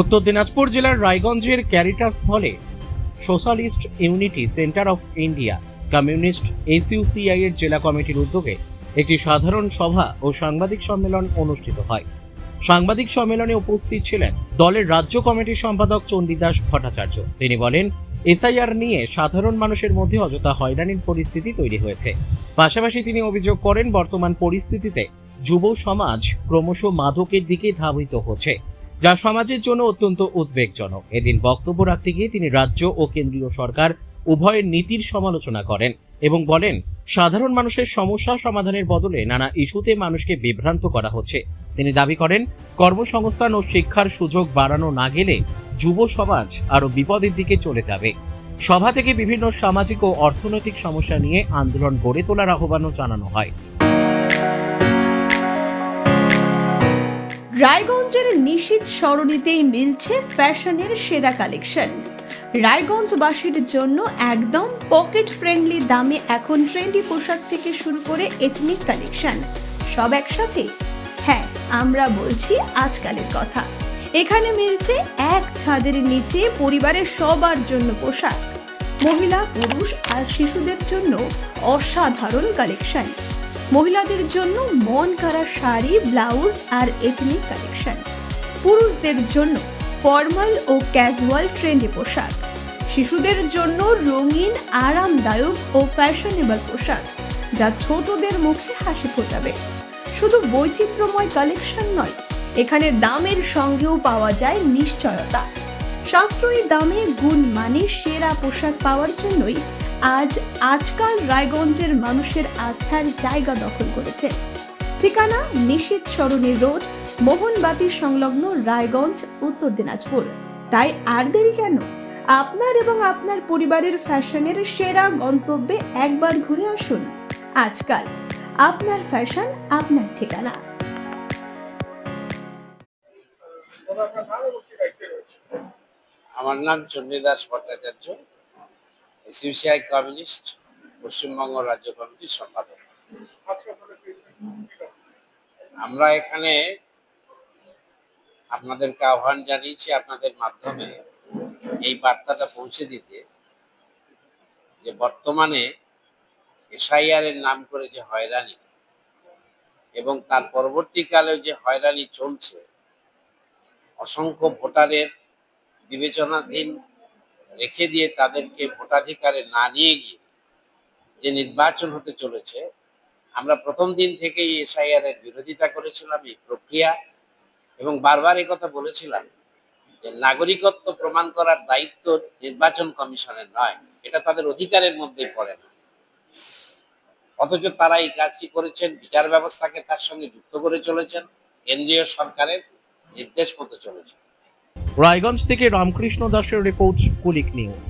উত্তর দিনাজপুর জেলার রায়গঞ্জের ক্যারিটাস হলে socialist unity centre of India communist SUCI এর জেলা কমিটির উদ্যোগে একটি সাধারণ সভা ও সাংবাদিক সম্মেলন অনুষ্ঠিত হয়। সাংবাদিক সম্মেলনে উপস্থিত ছিলেন দলের রাজ্য কমিটির সম্পাদক চণ্ডীদাস ভট্টাচার্য। তিনি বলেন, এসআইআর নিয়ে সাধারণ মানুষের মধ্যে অযথা হয়রানির পরিস্থিতি তৈরি হয়েছে। পাশাপাশি তিনি অভিযোগ করেন, বর্তমান পরিস্থিতিতে যুব সমাজ ক্রমশ মাদকের দিকে ধাবিত হচ্ছে, যা সমাজের জন্য অত্যন্ত উদ্বেগজনক। এদিন বক্তব্য রাখতে গিয়ে তিনি রাজ্য ও কেন্দ্রীয় সরকার উভয়ের নীতির সমালোচনা করেন এবং বলেন, সাধারণ মানুষের সমস্যা সমাধানের বদলে নানা ইস্যুতে মানুষকে বিভ্রান্ত করা হচ্ছে। তিনি দাবি করেন, কর্মসংস্থান ও শিক্ষার সুযোগ বাড়ানো না গেলে যুব সমাজ আরো বিপদের দিকে চলে যাবে। সভা থেকে বিভিন্ন সামাজিক ও অর্থনৈতিক সমস্যা নিয়ে আন্দোলন গড়ে তোলার আহ্বানও জানানো হয়। রায়গঞ্জের নিশীথ সরণিতেই মিলছে ফ্যাশনের সেরা কালেকশন। রায়গঞ্জবাসীর জন্য একদম পকেট ফ্রেন্ডলি দামে এখন ট্রেন্ডি পোশাক থেকে শুরু করে এথনিক কালেকশন সব একসাথে। হ্যাঁ, আমরা বলছি আজকালের কথা। এখানে মিলছে এক ছাদের নিচে পরিবারের সবার জন্য পোশাক, মহিলা, পুরুষ আর শিশুদের জন্য অসাধারণ কালেকশন। মহিলাদের জন্য মন কাড়া শাড়ি, ব্লাউজ আর এথনিক কালেকশন। পুরুষদের জন্য ফর্মাল ও ক্যাজুয়াল ট্রেন্ডি পোশাক। শিশুদের জন্য রঙিন, আরামদায়ক ও ফ্যাশনেবল পোশাক, যা ছোটদের মুখে হাসি ফোটাবে। শুধু বৈচিত্র্যময় কালেকশন নয়, এখানে দামের সঙ্গেও পাওয়া যায় নিশ্চয়তা। সাশ্রয়ী দামে গুণমানে সেরা পোশাক পাওয়ার জন্যই আজকাল রায়গঞ্জের মানুষের আস্থার জায়গা দখল করেছে। ঠিকানা নিশীথ সরণি রোড, মোহনবাতি সংলগ্ন, রায়গঞ্জ, উত্তর দিনাজপুর। তাই আর দেরি কেন? আপনার এবং আপনার পরিবারের ফ্যাশনের সেরা গন্তব্যে একবার ঘুরে আসুন। আজকাল আপনার ফ্যাশন, আপনার ঠিকানা। আমার নাম চণ্ডীদাস ভট্টাচার্য, এসইউসিআই কমিউনিস্ট পশ্চিমবঙ্গ রাজ্য কমিটির সম্পাদক। আমরা এখানে আপনাদেরকে আহ্বান জানিয়েছি আপনাদের মাধ্যমে এই বার্তাটা পৌঁছে দিতে, যে বর্তমানে এসআইআর এর নাম করে যে হয়রানি এবং তার পরবর্তীকালে যে হয়রানি চলছে, অসংখ্য ভোটারের বিবেচনাধীন রেখে দিয়ে তাদেরকে ভোটাধিকারে না নিয়ে গিয়ে যে নির্বাচন হতে চলেছে, আমরা প্রথম দিন থেকেই এসআইআর এর বিরোধিতা করেছিলাম এই প্রক্রিয়া, এবং বারবার এই কথা বলেছিলাম যে নাগরিকত্ব প্রমাণ করার দায়িত্ব নির্বাচন কমিশনের নয়, এটা তাদের অধিকারের মধ্যেই পড়ে না। অথচ তারা এই কাজটি করেছেন, বিচার ব্যবস্থাকে তার সঙ্গে যুক্ত করে চলেছেন, কেন্দ্রীয় সরকারের নির্দেশ মতো চলেছে। রায়গঞ্জ থেকে রামকৃষ্ণ দাসের রিপোর্ট, কুলিক নিউজ।